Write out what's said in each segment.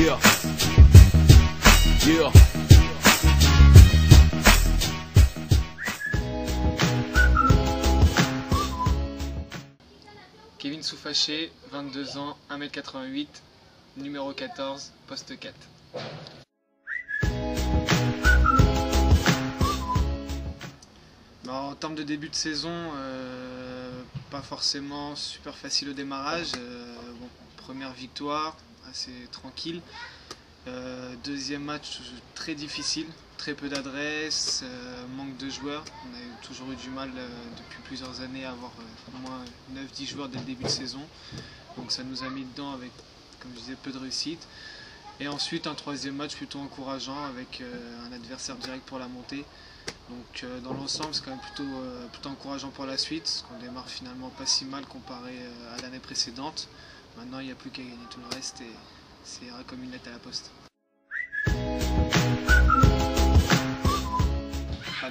Yeah. Yeah. Kevin Soufaché, 22 ans, 1m88, numéro 14, poste 4. En termes de début de saison, pas forcément super facile au démarrage. Bon, première victoire, assez tranquille. Deuxième match très difficile, très peu d'adresse, manque de joueurs. On a toujours eu du mal depuis plusieurs années à avoir au moins 9-10 joueurs dès le début de saison. Donc ça nous a mis dedans avec, comme je disais, peu de réussite. Et ensuite un troisième match plutôt encourageant avec un adversaire direct pour la montée. Donc dans l'ensemble c'est quand même plutôt encourageant pour la suite, parce qu'on démarre finalement pas si mal comparé à l'année précédente. Maintenant il n'y a plus qu'à gagner tout le reste et c'est comme une lettre à la poste.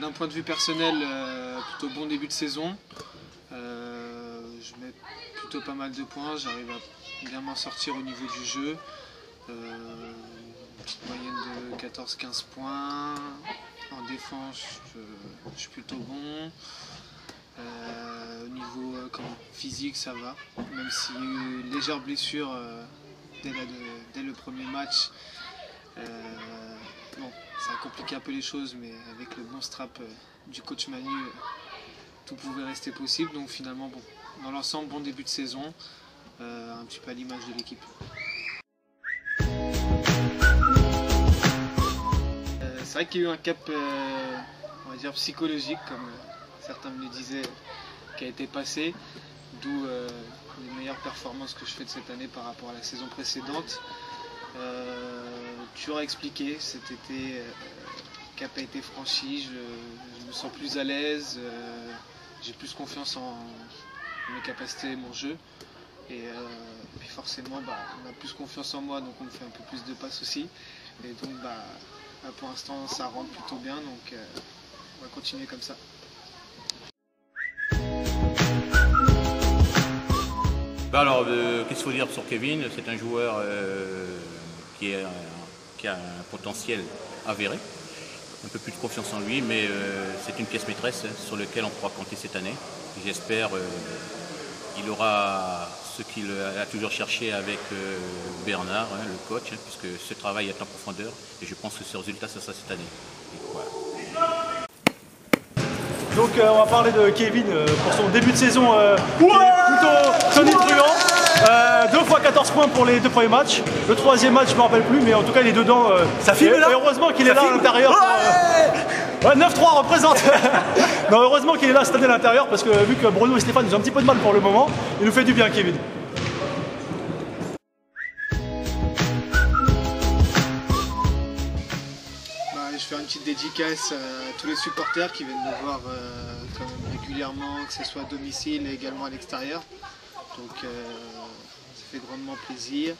D'un point de vue personnel, plutôt bon début de saison. Je mets plutôt pas mal de points, j'arrive à bien m'en sortir au niveau du jeu. Moyenne de 14-15 points. En défense, je suis plutôt bon. Au niveau physique, ça va. Même s'il y a eu une légère blessure dès le premier match. Bon, ça a compliqué un peu les choses, mais avec le bon strap du coach Manu, tout pouvait rester possible. Donc finalement, bon, dans l'ensemble, bon début de saison, un petit peu à l'image de l'équipe. C'est vrai qu'il y a eu un cap, on va dire psychologique, comme certains me le disaient, qui a été passé, d'où les meilleures performances que je fais de cette année par rapport à la saison précédente. Dur à expliquer, cet été, cap a été franchi, je me sens plus à l'aise, j'ai plus confiance en mes capacités et mon jeu. Et puis forcément, on a plus confiance en moi, donc on me fait un peu plus de passes aussi. Et donc pour l'instant ça rentre plutôt bien, donc on va continuer comme ça. Alors, qu'est-ce qu'il faut dire sur Kevin? C'est un joueur qui a un potentiel avéré, un peu plus de confiance en lui, mais c'est une pièce maîtresse sur laquelle on pourra compter cette année. J'espère qu'il aura ce qu'il a toujours cherché avec Bernard, le coach, puisque ce travail est en profondeur et je pense que ce résultat, ça sera cette année. Voilà. Donc on va parler de Kevin pour son début de saison qui est plutôt tonitruant. 2 fois 14 points pour les 2 premiers matchs. Le troisième match, je ne me rappelle plus, mais en tout cas il est dedans. Ça filme là. Et heureusement qu'il est là à l'intérieur. Ouais, 9-3 représente. Non, heureusement qu'il est là cette année à l'intérieur, parce que vu que Bruno et Stéphane nous ont un petit peu de mal pour le moment, il nous fait du bien, Kevin. Je fais une petite dédicace à tous les supporters qui viennent nous voir quand même régulièrement, que ce soit à domicile et également à l'extérieur. Donc ça fait grandement plaisir,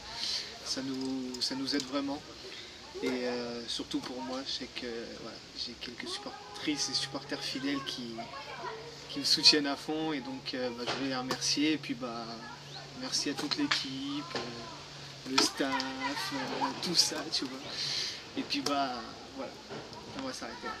ça nous aide vraiment. Et surtout pour moi, je sais que voilà, j'ai quelques supportrices et supporters fidèles qui me soutiennent à fond, et donc je vais les remercier. Et puis merci à toute l'équipe, le staff, tout ça, tu vois. Et puis voilà, on va s'arrêter là.